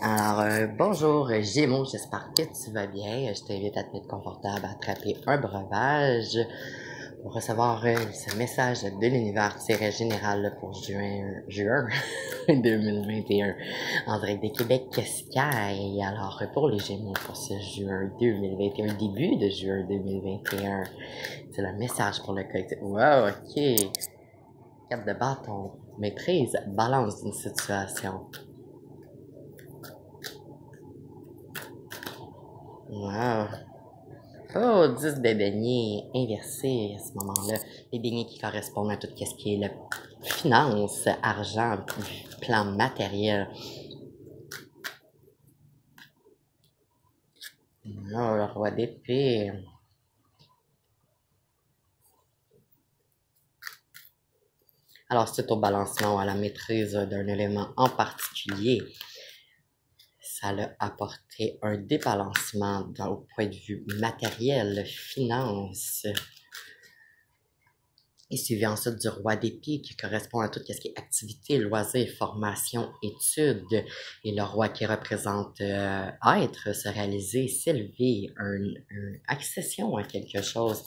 Alors, bonjour Gémeaux, j'espère que tu vas bien. Je t'invite à te mettre confortable à attraper un breuvage pour recevoir ce message de l'univers général pour juin 2021 en direct de Québec Sky. Alors, pour les Gémeaux, pour ce juin 2021, début de juin 2021, c'est le message pour le collectif. Wow, ok. 4 de bâton, maîtrise, balance d'une situation. Wow. Oh, 10 de beignets inversés à ce moment-là. Les beignets qui correspondent à tout ce qui est la finance, argent, plan matériel. Oh, le roi d'épée. Alors, c'est au balancement ou à la maîtrise d'un élément en particulier. Ça a apporté un débalancement au point de vue matériel, finance. Et suivi ensuite du roi d'épée qui correspond à tout ce qui est activité, loisirs, formation, études. Et le roi qui représente être, se réaliser, s'élever, une accession à quelque chose.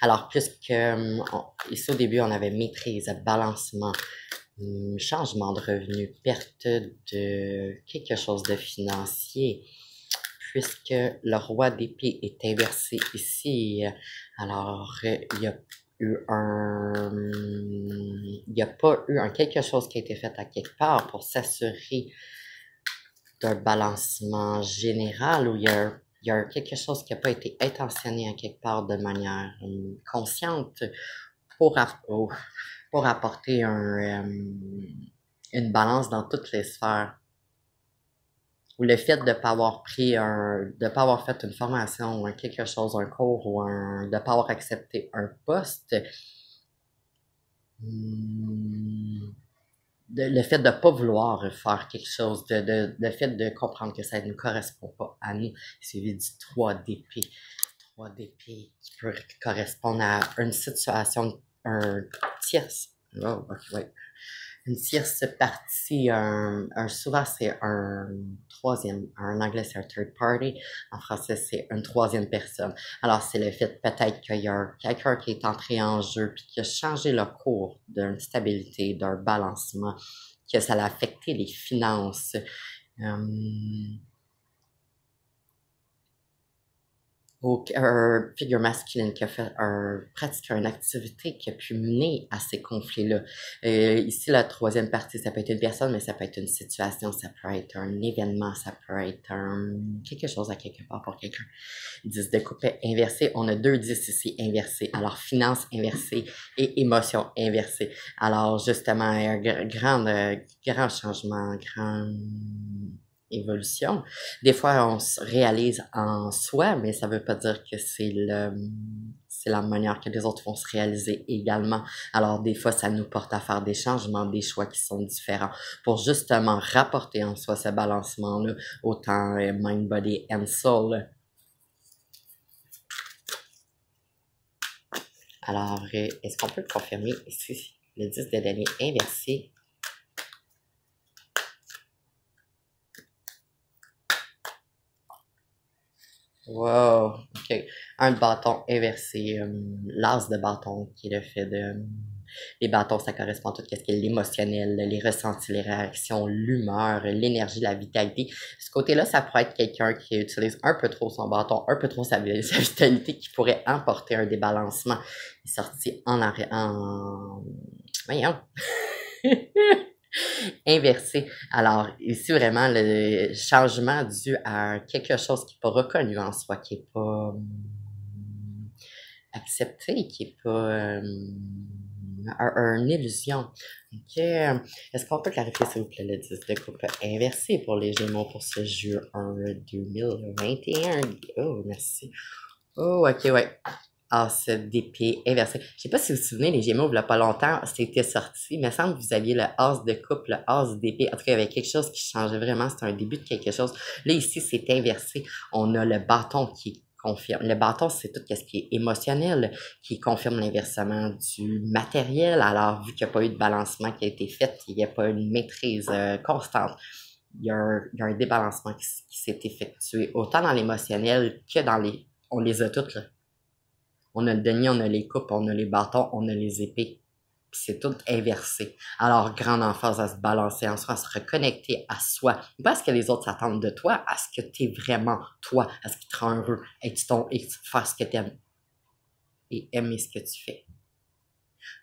Alors, puisque ici au début, on avait maîtrise, balancement, changement de revenu, perte de quelque chose de financier, puisque le roi d'épée est inversé ici. Alors, il n'y a pas eu quelque chose qui a été fait à quelque part pour s'assurer d'un balancement général où il y a quelque chose qui n'a pas été intentionné à quelque part de manière consciente pour, pour apporter une balance dans toutes les sphères. Ou le fait de ne pas avoir de pas avoir fait une formation ou quelque chose, un cours ou de ne pas avoir accepté un poste, le fait de ne pas vouloir faire quelque chose, le fait de comprendre que ça ne correspond pas à nous, suivi du 3 d'épée. 3 d'épée qui peut correspondre à une situation, un tierce. Oh, ok, ouais. Une tierce partie, souvent c'est un troisième, en anglais c'est un third party, en français c'est une troisième personne. Alors c'est le fait peut-être qu'il y a quelqu'un qui est entré en jeu puis qui a changé le cours d'une stabilité, d'un balancement, que ça a affecté les finances. Ou figure masculine qui a fait pratiqué une activité qui a pu mener à ces conflits-là. Ici, la troisième partie, ça peut être une personne, mais ça peut être une situation, ça peut être un événement, ça peut être quelque chose à quelque part pour quelqu'un. 10 de coupe inversé, on a 2 10 ici inversés. Alors, finance inversée et émotion inversée. Alors, justement, un grand changement, grand évolution. Des fois, on se réalise en soi, mais ça veut pas dire que c'est la manière que les autres vont se réaliser également. Alors, des fois, ça nous porte à faire des changements, des choix qui sont différents pour justement rapporter en soi ce balancement-là, autant mind, body and soul. Alors, est-ce qu'on peut le confirmer ici? Le 10 de denier inversé. Wow, ok. Un bâton inversé, l'as de bâton qui est le fait de... les bâtons, ça correspond à tout ce qui est l'émotionnel, les ressentis, les réactions, l'humeur, l'énergie, la vitalité. Ce côté-là, ça pourrait être quelqu'un qui utilise un peu trop son bâton, un peu trop sa vitalité, qui pourrait emporter un débalancement. Il est sorti en arrière, voyons. Inversé. Alors, ici, vraiment, le changement dû à quelque chose qui n'est pas reconnu en soi, qui n'est pas accepté, qui n'est pas une illusion. Ok. Est-ce qu'on peut clarifier, s'il vous plaît, le 10 de coupe inversé pour les Gémeaux pour ce juin 2021? Oh, merci. Oh, ok, ouais. As d'épée inversé. Je sais pas si vous vous souvenez, les Gémeaux, il y a pas longtemps, c'était sorti. Il me semble que vous aviez le as de coupe, le as d'épée. En tout cas, il y avait quelque chose qui changeait vraiment. C'était un début de quelque chose. Là, ici, c'est inversé. On a le bâton qui confirme. Le bâton, c'est tout ce qui est émotionnel, qui confirme l'inversement du matériel. Alors, vu qu'il n'y a pas eu de balancement qui a été fait, il n'y a pas eu une maîtrise constante. il y a un débalancement qui s'est effectué, autant dans l'émotionnel que dans les... On les a toutes, là. On a le denier, on a les coupes, on a les bâtons, on a les épées. Puis c'est tout inversé. Alors, grande emphase à se balancer en soi, à se reconnecter à soi. Pas à ce que les autres s'attendent de toi, à ce que tu es vraiment toi, à ce qui te rend heureux, et faire ce que tu aimes et aimer ce que tu fais.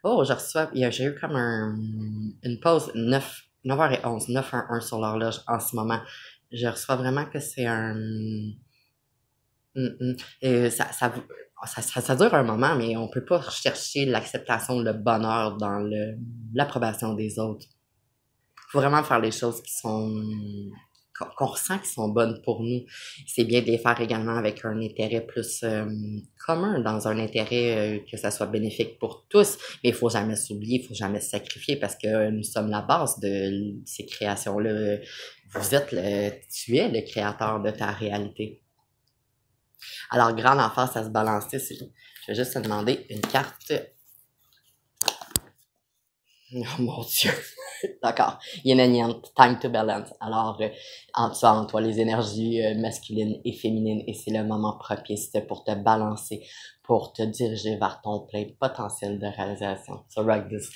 Oh, j'ai eu comme une pause 9h11, 9h11 sur l'horloge en ce moment. Je reçois vraiment que c'est un... Et ça dure un moment, mais on peut pas chercher l'acceptation, le bonheur dans l'approbation des autres. Faut vraiment faire les choses qu'on ressent qui sont bonnes pour nous. C'est bien de les faire également avec un intérêt plus commun, dans un intérêt que ça soit bénéfique pour tous. Mais il faut jamais s'oublier, il faut jamais se sacrifier parce que nous sommes la base de ces créations-là. Tu es le créateur de ta réalité. Alors, grande emphase à se balancer. Je vais juste te demander une carte. Oh mon Dieu! D'accord. Yin and Yang, time to balance. Alors, tu as en toi les énergies masculines et féminines et c'est le moment propice pour te balancer, pour te diriger vers ton plein potentiel de réalisation. So rock this.